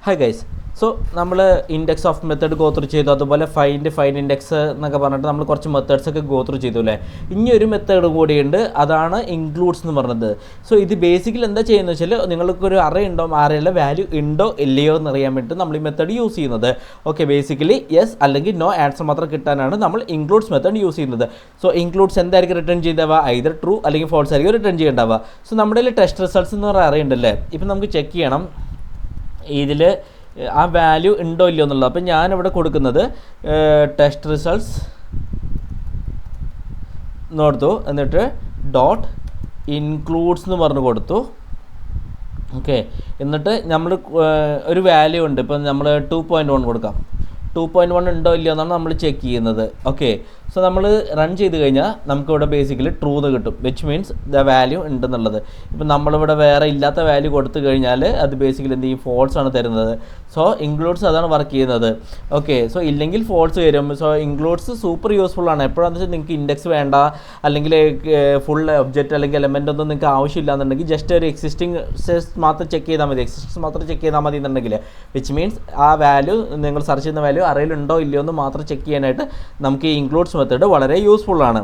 Hi guys. So നമ്മൾ index of method go through ചെയ്തു, അതുപോലെ ഫൈൻ ഇൻഡെക്സ് എന്നൊക്കെ പറഞ്ഞിട്ട് നമ്മൾ കുറച്ച് മെത്തേഡ്സൊക്കെ ഗോത്രൂ ചെയ്തു അല്ലേ. ഇനി ഒരു മെത്തേഡ് കൂടിയുണ്ട്, അതാണ് ഇൻക്ലൂഡ്സ് എന്ന് പറഞ്ഞത്. സോ ഇത് ബേസിക്കലി എന്താ ചെയ്യുന്നത് വെച്ചാൽ, നിങ്ങൾക്കൊരു അറേ ഉണ്ടോ, അറേയിലെ വാല്യൂ ഉണ്ടോ ഇല്ലയോ എന്ന് അറിയാൻ വേണ്ടി നമ്മൾ ഈ മെത്തേഡ് യൂസ് ചെയ്യുന്നത്. ഓക്കെ, ബേസിക്കലി യെസ് അല്ലെങ്കിൽ നോ ആൻസർ മാത്രം കിട്ടാനാണ് നമ്മൾ ഇൻക്ലൂഡ്സ് മെത്തേഡ് യൂസ് ചെയ്യുന്നത്. സോ ഇൻക്ലൂഡ്സ് എന്തായിരിക്കും റിട്ടേൺ ചെയ്തവ, ഐദർ ട്രൂ അല്ലെങ്കിൽ ഫോൾസ് ആയിരിക്കും റിട്ടേൺ ചെയ്യേണ്ടവ. സോ നമ്മുടെ കയ്യിൽ ടെസ്റ്റ് റിസൾട്ട്സ് എന്ന് പറയുന്ന അറേ ഉണ്ടല്ലേ. ഇപ്പം നമുക്ക് ചെക്ക് ചെയ്യണം ഇതിൽ ആ വാല്യൂ ഉണ്ടോ ഇല്ലയോ എന്നുള്ളത്. അപ്പം ഞാനിവിടെ കൊടുക്കുന്നത് ടെസ്റ്റ് റിസൾട്ട്സ് നോർത്തു, എന്നിട്ട് ഡോട്ട് ഇൻക്ലൂഡ്സ് എന്ന് പറഞ്ഞ് കൊടുത്തു. ഓക്കെ, എന്നിട്ട് നമ്മൾ ഒരു വാല്യൂ ഉണ്ട്, ഇപ്പം നമ്മൾ 2.1 കൊടുക്കാം. 2.1 ഉണ്ടോ ഇല്ലയോ എന്നാണ് നമ്മൾ ചെക്ക് ചെയ്യുന്നത്. ഓക്കെ, സോ നമ്മൾ റൺ ചെയ്ത് കഴിഞ്ഞാൽ നമുക്കിവിടെ ബേസിക്കലി ട്രൂ എന്ന് കിട്ടും, വിച്ച് മീൻസ് ദ വാല്യൂ ഉണ്ടെന്നുള്ളത്. ഇപ്പം നമ്മളിവിടെ വേറെ ഇല്ലാത്ത വാല്യൂ കൊടുത്തു കഴിഞ്ഞാൽ അത് ബേസിക്കലി എന്ത് ചെയ്യും, ഫോൾസ് ആണ് തരുന്നത്. സോ ഇൻക്ലൂഡ്സ് അതാണ് വർക്ക് ചെയ്യുന്നത്. ഓക്കെ, സോ ഇല്ലെങ്കിൽ ഫോൾസ് വരും. സോ ഇൻക്ലൂഡ്സ് സൂപ്പർ യൂസ്ഫുൾ ആണ്. എപ്പോഴാണെന്ന് വെച്ചാൽ നിങ്ങൾക്ക് ഇൻഡെക്സ് വേണ്ട, അല്ലെങ്കിൽ ഫുൾ ഒബ്ജക്റ്റ് അല്ലെങ്കിൽ എലമെൻ്റ് ഒന്നും നിങ്ങൾക്ക് ആവശ്യമില്ല എന്നുണ്ടെങ്കിൽ ജസ്റ്റ് ഒരു എക്സിസ്റ്റിംഗ് മാത്രം ചെക്ക് ചെയ്താൽ മതി, എക്സിസ്റ്റൻസ് മാത്രം ചെക്ക് ചെയ്താൽ മതി എന്നുണ്ടെങ്കിൽ, വിച്ച് മീൻസ് ആ വാല്യൂ നിങ്ങൾ സെർച്ച് ചെയ്യുന്ന വാല്യൂ അറേയിലുണ്ടോ ഇല്ലയോ എന്ന് മാത്രം ചെക്ക് ചെയ്യാനായിട്ട് നമുക്ക് ഈ ഇൻക്ലൂഡ്സ് മെത്തേഡ് വളരെ യൂസ്ഫുൾ ആണ്.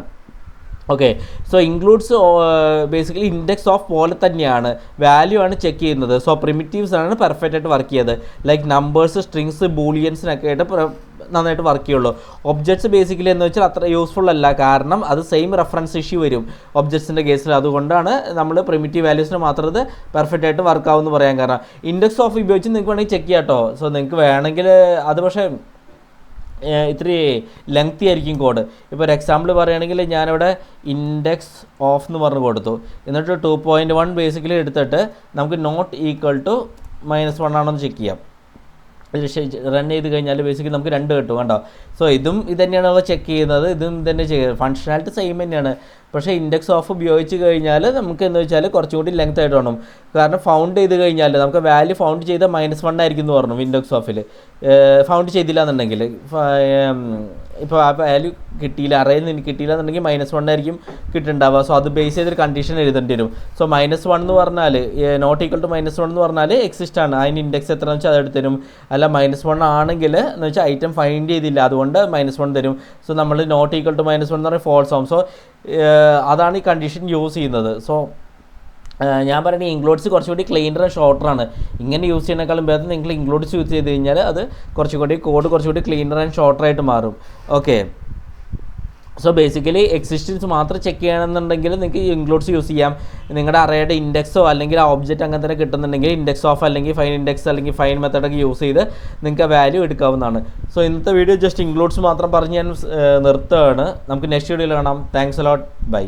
Okay, so includes basically index of പോലെ തന്നെയാണ്, വാല്യൂ ആണ് ചെക്ക് ചെയ്യുന്നത്. സോ പ്രിമിറ്റീവ്സ് ആണ് പെർഫെക്റ്റ് ആയിട്ട് വർക്ക് ചെയ്തത്. ലൈക്ക് നമ്പേഴ്സ്, സ്ട്രിങ്സ്, ബൂളിയൻസിനൊക്കെ ആയിട്ട് നന്നായിട്ട് വർക്ക് ചെയ്യുള്ളൂ. ഒബ്ജക്ട്സ് ബേസിക്കലി എന്ന് വെച്ചാൽ അത്ര യൂസ്ഫുൾ അല്ല, കാരണം അത് സെയിം റെഫറൻസ് ഇഷ്യൂ വരും ഒബ്ജക്ട്സിൻ്റെ കേസിൽ. അതുകൊണ്ടാണ് നമ്മൾ പ്രിമിറ്റീവ് വാല്യൂസിന് മാത്രം ഇത് പെർഫെക്റ്റ് ആയിട്ട് വർക്ക് ആവുമെന്ന് പറയാൻ കാരണം. ഇൻഡെക്സ് ഓഫ് ഉപയോഗിച്ച് നിങ്ങൾക്ക് വേണമെങ്കിൽ ചെക്ക് ചെയ്യാം കേട്ടോ. സോ നിങ്ങൾക്ക് വേണമെങ്കിൽ അത് പക്ഷേ ഇത്തിരി ലെങ്തി ആയിരിക്കും കോഡ്. ഇപ്പോൾ ഒരു എക്സാമ്പിൾ പറയുകയാണെങ്കിൽ ഞാനിവിടെ ഇൻഡെക്സ് ഓഫ് എന്ന് പറഞ്ഞ് കൊടുത്തു, എന്നിട്ട് 2.1 ബേസിക്കലി എടുത്തിട്ട് നമുക്ക് നോട്ട് ഈക്വൽ ടു -1 ആണോ എന്ന് ചെക്ക് ചെയ്യാം. റൺ ചെയ്ത് കഴിഞ്ഞാൽ ബേസിക്കലി നമുക്ക് 2 കിട്ടും കണ്ടോ. സോ ഇതും ഇതന്നെയാണ് അവ ചെക്ക് ചെയ്യുന്നത്, ഇതും തന്നെ ചെയ്യുന്നത്. ഫങ്ഷനാലിറ്റി സെയിം തന്നെയാണ്. പക്ഷേ ഇൻഡെക്സ് ഓഫ് ഉപയോഗിച്ച് കഴിഞ്ഞാൽ നമുക്ക് എന്ന് വെച്ചാൽ കുറച്ചുകൂടി ലെങ്ത് ആയിട്ട് വേണം. കാരണം ഫൗണ്ട് ചെയ്ത് കഴിഞ്ഞാൽ നമുക്ക് വാല്യൂ ഫൗണ്ട് ചെയ്ത -1 ആയിരിക്കും എന്ന് പറഞ്ഞു ഇൻഡെക്സ് ഓഫിൽ. ഫൗണ്ട് ചെയ്തില്ല എന്നുണ്ടെങ്കിൽ, ഇപ്പോൾ ആ വാല്യൂ കിട്ടിയില്ല, അറേയിൽ നിന്ന് കിട്ടിയില്ല എന്നുണ്ടെങ്കിൽ -1 ആയിരിക്കും കിട്ടുന്നുണ്ടാവുക. സോ അത് ബേസ് ചെയ്തൊരു കണ്ടീഷൻ എഴുതേണ്ടി വരും. സോ -1 എന്ന് പറഞ്ഞാൽ നോട്ട് ഈക്വൽ ടു -1 എന്ന് പറഞ്ഞാൽ എക്സിസ്റ്റ് ആണ്, അതിന് ഇൻഡെക്സ് എത്രയെന്ന് വെച്ചാൽ അത് എടുത്ത് തരും. അല്ല -1 ആണെങ്കിൽ എന്ന് വെച്ചാൽ ഐറ്റം ഫൈൻഡ് ചെയ്തില്ല, അതുകൊണ്ട് -1 തരും. സോ നമ്മൾ നോട്ട് ഈക്വൽ ടു -1 എന്ന് പറഞ്ഞാൽ ഫോൾസ് ആവും. സോ അതാണ് ഈ കണ്ടീഷൻ യൂസ് ചെയ്യുന്നത്. സോ ഞാൻ പറയുന്നത് ഇൻക്ലൂഡ്സ് കുറച്ചുകൂടി ക്ലീനർ ആൻഡ് ഷോർട്ടറാണ്. ഇങ്ങനെ യൂസ് ചെയ്യുന്നതിനേക്കാളും ഭേദം നിങ്ങൾ ഇൻക്ലൂഡ്സ് യൂസ് ചെയ്ത് കഴിഞ്ഞാൽ അത് കുറച്ചുകൂടി കോഡ് കുറച്ചുകൂടി ക്ലീനർ ആൻഡ് ഷോർട്ടറായിട്ട് മാറും. ഓക്കെ, സോ ബേസിക്കലി എക്സിസ്റ്റൻസ് മാത്രം ചെക്ക് ചെയ്യണമെന്നുണ്ടെങ്കിൽ നിങ്ങൾക്ക് ഇൻക്ലൂഡ്സ് യൂസ് ചെയ്യാം. നിങ്ങളുടെ അറേയുടെ ഇൻഡെക്സോ അല്ലെങ്കിൽ ആ ഒബ്ജക്റ്റ് അങ്ങനെ തന്നെ കിട്ടുന്നുണ്ടെങ്കിൽ ഇൻഡെക്സ് ഓഫ് അല്ലെങ്കിൽ ഫൈൻ ഇൻഡെക്സ് അല്ലെങ്കിൽ ഫൈൻ മെത്തേഡൊക്കെ യൂസ് ചെയ്ത് നിങ്ങൾക്ക് ആ വാല്യൂ എടുക്കാവുന്നതാണ്. സോ ഇന്നത്തെ വീഡിയോ ജസ്റ്റ് ഇൻക്ലൂഡ്സ് മാത്രം പറഞ്ഞ് ഞാൻ നിർത്തുകയാണ്. നമുക്ക് നെക്സ്റ്റ് വീഡിയോയിൽ കാണാം. Thanks a lot, by.